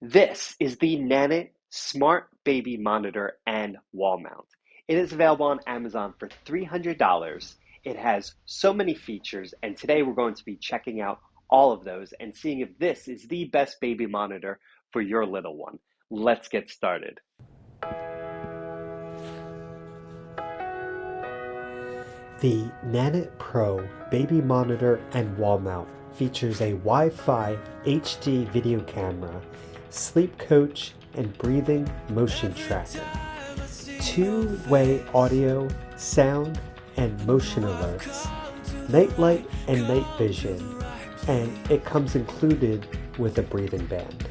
This is the Nanit Smart Baby Monitor and Wall Mount. It is available on Amazon for $300. It has so many features, and today we're going to be checking out all of those and seeing if this is the best baby monitor for your little one. Let's get started. The Nanit Pro Baby Monitor and Wall Mount features a Wi-Fi HD video camera, sleep coach, and breathing motion tracker, two-way audio, sound, and motion alerts, night light and night vision, and it comes included with a breathing band.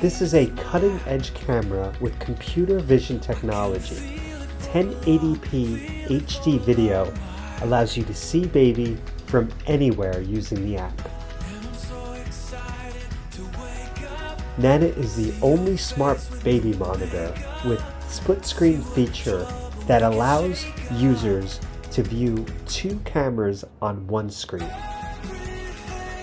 This is a cutting-edge camera with computer vision technology. 1080p HD video allows you to see baby from anywhere using the app. Nanit is the only smart baby monitor with split screen feature that allows users to view two cameras on one screen.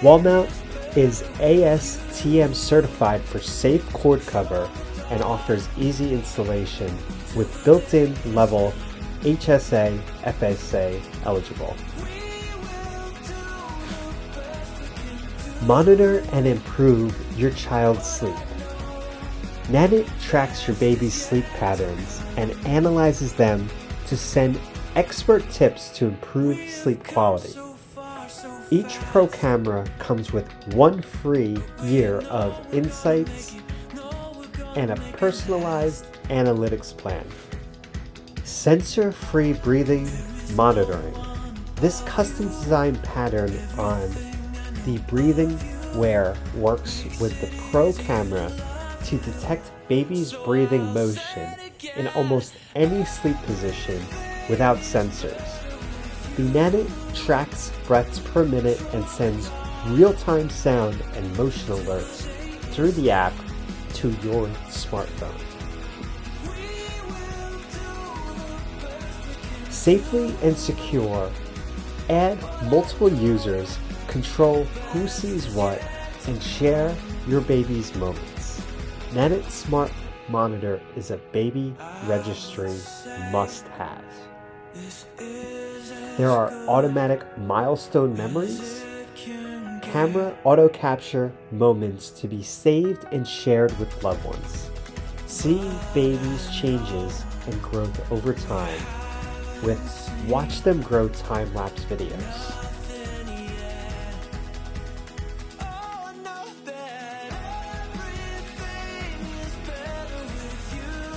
Wall mount is Astm certified for safe cord cover and offers easy installation with built-in level HSA FSA eligible. Monitor and improve your child's sleep. Nanit tracks your baby's sleep patterns and analyzes them to send expert tips to improve sleep quality. Each Pro camera comes with 1 free year of insights and a personalized analytics plan. Sensor-free breathing monitoring. This custom-designed pattern on the breathing wear works with the Pro camera to detect baby's breathing motion in almost any sleep position without sensors. The Nanit tracks breaths per minute and sends real-time sound and motion alerts through the app to your smartphone. Safely and secure. Add multiple users, control who sees what, and share your baby's moments. Nanit Smart Monitor is a baby registry must-have. There are automatic milestone memories, camera auto capture moments to be saved and shared with loved ones. See baby's changes and growth over time with Watch Them Grow time-lapse videos.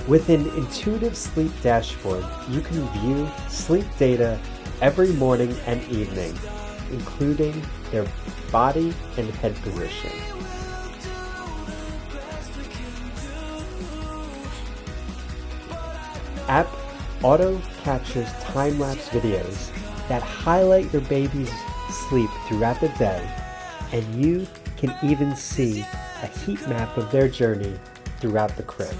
With an intuitive sleep dashboard, you can view sleep data every morning and evening, including their body and head position. App auto captures time-lapse videos that highlight your baby's sleep throughout the day, and you can even see a heat map of their journey throughout the crib.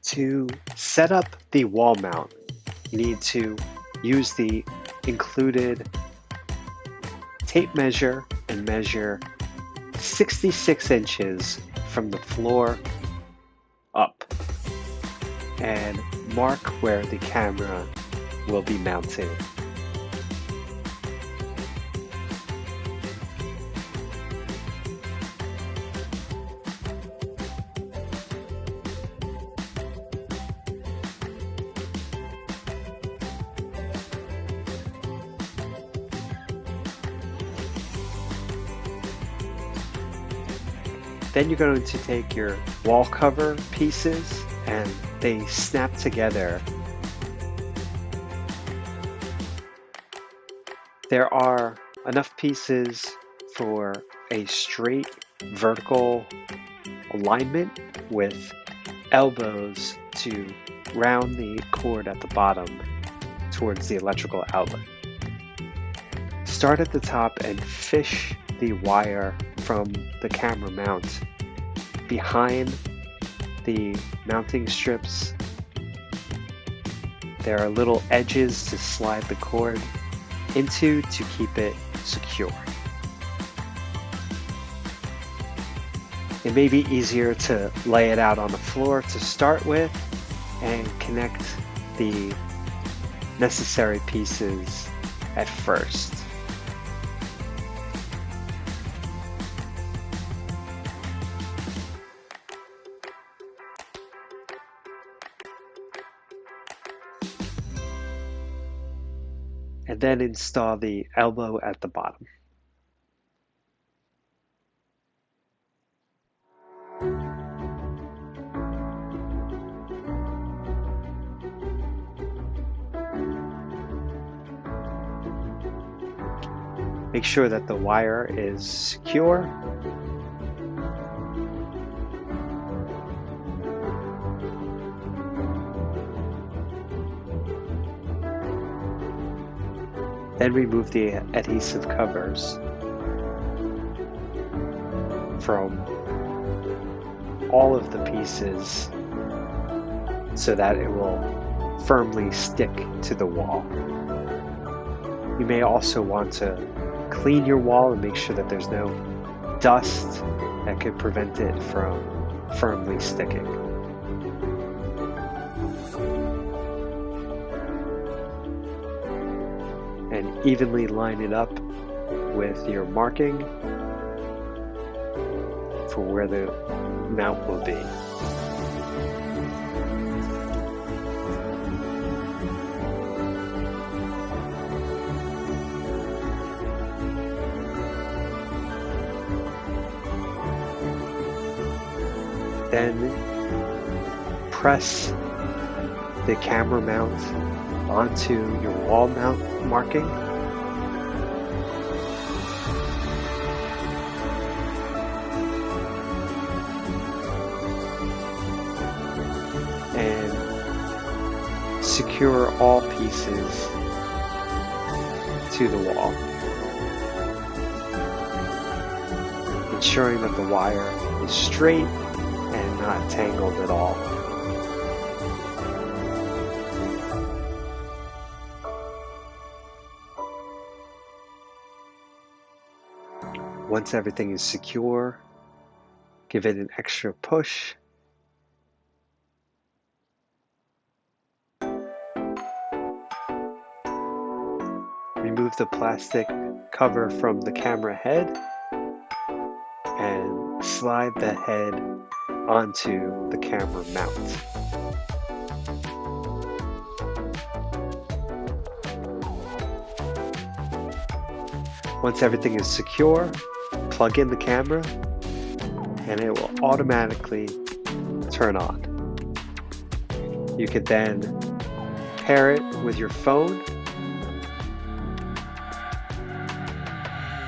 To set up the wall mount, you need to use the included tape measure and measure 66 inches from the floor up and mark where the camera will be mounted. Then you're going to take your wall cover pieces and they snap together. There are enough pieces for a straight vertical alignment with elbows to round the cord at the bottom towards the electrical outlet. Start at the top and fish the wire from the camera mount behind the mounting strips, there are little edges to slide the cord into to keep it secure. It may be easier to lay it out on the floor to start with and connect the necessary pieces at first. And then install the elbow at the bottom. Make sure that the wire is secure. Then remove the adhesive covers from all of the pieces so that it will firmly stick to the wall. You may also want to clean your wall and make sure that there's no dust that could prevent it from firmly sticking. And evenly line it up with your marking for where the mount will be. Then press the camera mount onto your wall mount marking. And secure all pieces to the wall, ensuring that the wire is straight and not tangled at all. Once everything is secure, give it an extra push. Remove the plastic cover from the camera head and slide the head onto the camera mount. Once everything is secure, plug in the camera and it will automatically turn on. You could then pair it with your phone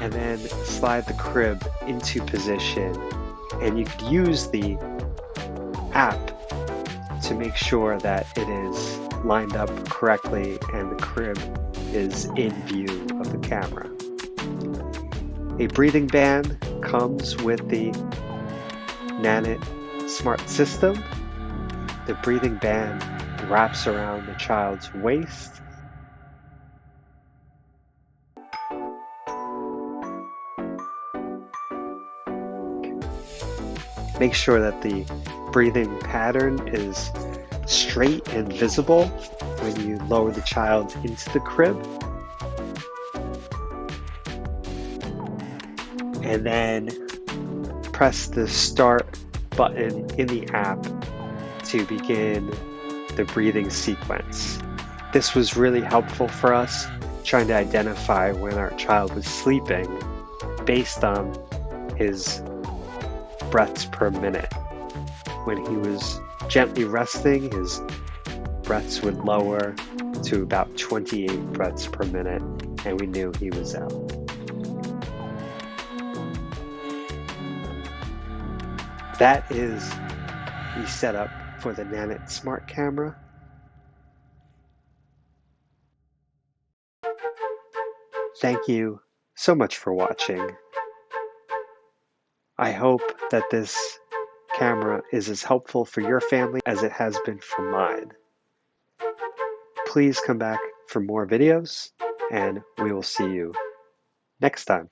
and then slide the crib into position, and you could use the app to make sure that it is lined up correctly and the crib is in view of the camera. A breathing band comes with the Nanit Smart System. The breathing band wraps around the child's waist. Make sure that the breathing pattern is straight and visible when you lower the child into the crib. And then press the start button in the app to begin the breathing sequence. This was really helpful for us trying to identify when our child was sleeping based on his breaths per minute. When he was gently resting, his breaths would lower to about 28 breaths per minute, and we knew he was out. That is the setup for the Nanit Smart Camera. Thank you so much for watching. I hope that this camera is as helpful for your family as it has been for mine. Please come back for more videos, and we will see you next time.